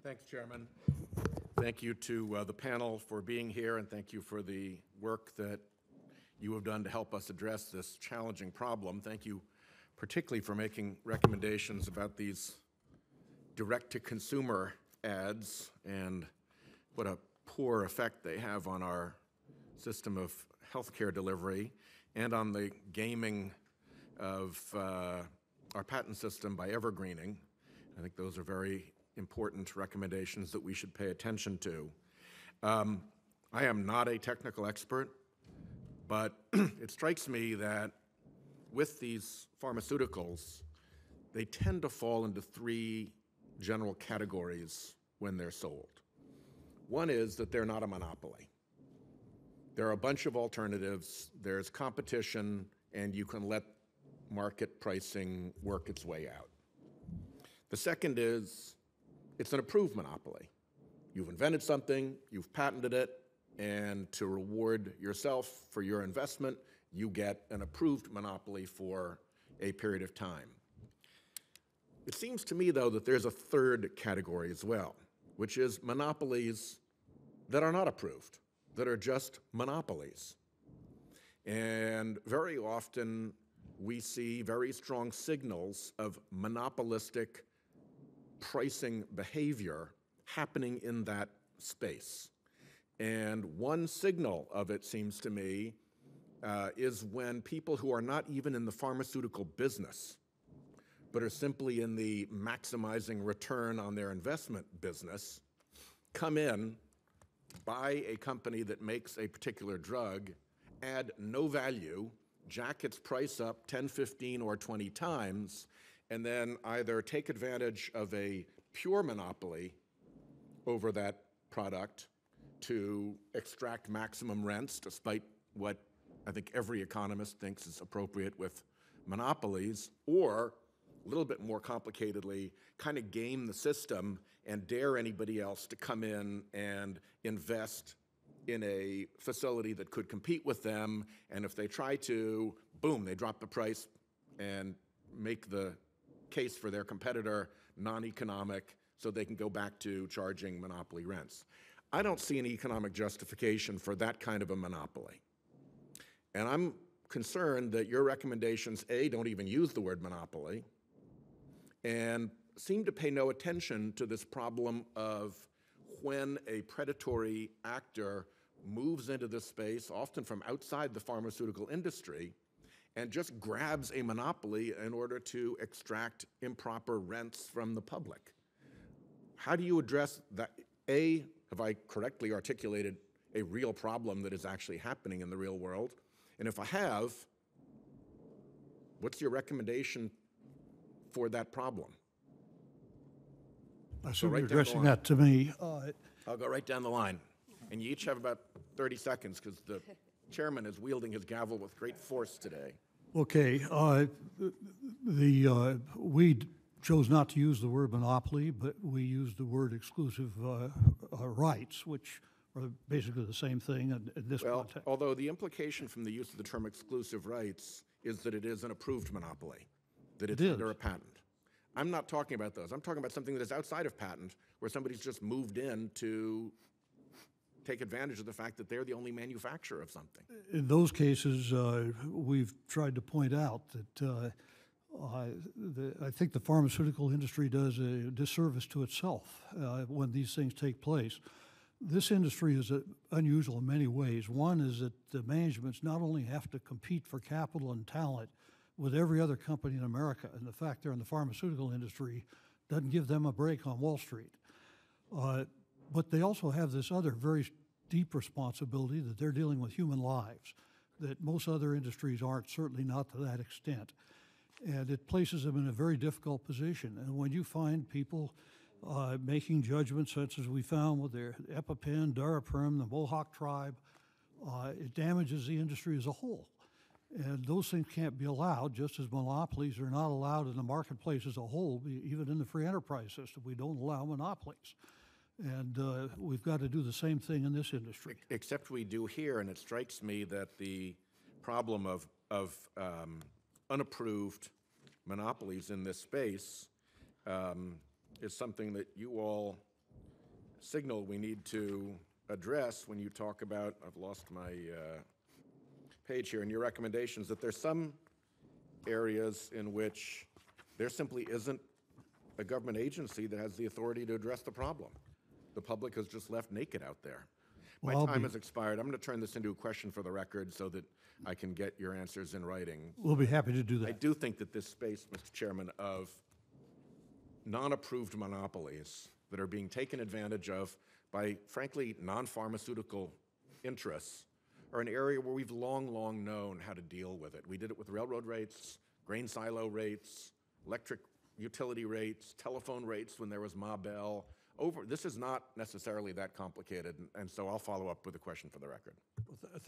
Thanks, Chairman. Thank you to the panel for being here, and thank you for the work that you have done to help us address this challenging problem. Thank you particularly for making recommendations about these direct-to-consumer ads and what a poor effect they have on our system of healthcare delivery and on the gaming of our patent system by evergreening. I think those are very important recommendations that we should pay attention to. I am not a technical expert, but it strikes me that with these pharmaceuticals, they tend to fall into three general categories when they're sold. One is that they're not a monopoly. There are a bunch of alternatives, there's competition, and you can let market pricing work its way out. The second is it's an approved monopoly. You've invented something, you've patented it, and to reward yourself for your investment, you get an approved monopoly for a period of time. It seems to me, though, that there's a third category as well, which is monopolies that are not approved, that are just monopolies. And very often, we see very strong signals of monopolistic pricing behavior happening in that space. And one signal of it, seems to me, is when people who are not even in the pharmaceutical business, but are simply in the maximizing return on their investment business, come in, buy a company that makes a particular drug, add no value, jack its price up 10, 15, or 20 times, and then either take advantage of a pure monopoly over that product to extract maximum rents, despite what I think every economist thinks is appropriate with monopolies, or a little bit more complicatedly, kind of game the system and dare anybody else to come in and invest in a facility that could compete with them, and if they try to, boom, they drop the price and make the case for their competitor non-economic so they can go back to charging monopoly rents. I don't see any economic justification for that kind of a monopoly. And I'm concerned that your recommendations, A, don't even use the word monopoly, and seem to pay no attention to this problem of when a predatory actor moves into this space, often from outside the pharmaceutical industry, and just grabs a monopoly in order to extract improper rents from the public. How do you address that? A, have I correctly articulated a real problem that is actually happening in the real world? And if I have, what's your recommendation for that problem? I assume you're addressing that to me. I'll go right down the line. And you each have about 30 seconds because the chairman is wielding his gavel with great force today. Okay. We chose not to use the word monopoly, but we used the word exclusive rights, which are basically the same thing in this context. Although the implication from the use of the term exclusive rights is that it is an approved monopoly, that it's under a patent. I'm not talking about those. I'm talking about something that is outside of patent, where somebody's just moved in to take advantage of the fact that they're the only manufacturer of something. In those cases, we've tried to point out that I think the pharmaceutical industry does a disservice to itself when these things take place. This industry is unusual in many ways. One is that the managements not only have to compete for capital and talent with every other company in America, and the fact they're in the pharmaceutical industry doesn't give them a break on Wall Street. But they also have this other very deep responsibility that they're dealing with human lives that most other industries aren't, certainly not to that extent. And it places them in a very difficult position. And when you find people making judgments such as we found with their EpiPen, Daraprim, the Mohawk tribe, it damages the industry as a whole. And those things can't be allowed, just as monopolies are not allowed in the marketplace as a whole. Even in the free enterprise system, we don't allow monopolies. And we've got to do the same thing in this industry. Except we do here, and it strikes me that the problem of unapproved monopolies in this space is something that you all signal we need to address when you talk about, I've lost my page here, in your recommendations, that there's some areas in which there simply isn't a government agency that has the authority to address the problem. The public is just left naked out there. My Well, time has expired. I'm going to turn this into a question for the record so that I can get your answers in writing. We'll be happy to do I that. do think that this space, Mr. Chairman, of non-approved monopolies that are being taken advantage of by, frankly, non-pharmaceutical interests are an area where we've long known how to deal with it. We did it with railroad rates, grain silo rates, electric utility rates, telephone rates when there was Ma Bell. This is not necessarily that complicated, and so I'll follow up with a question for the record.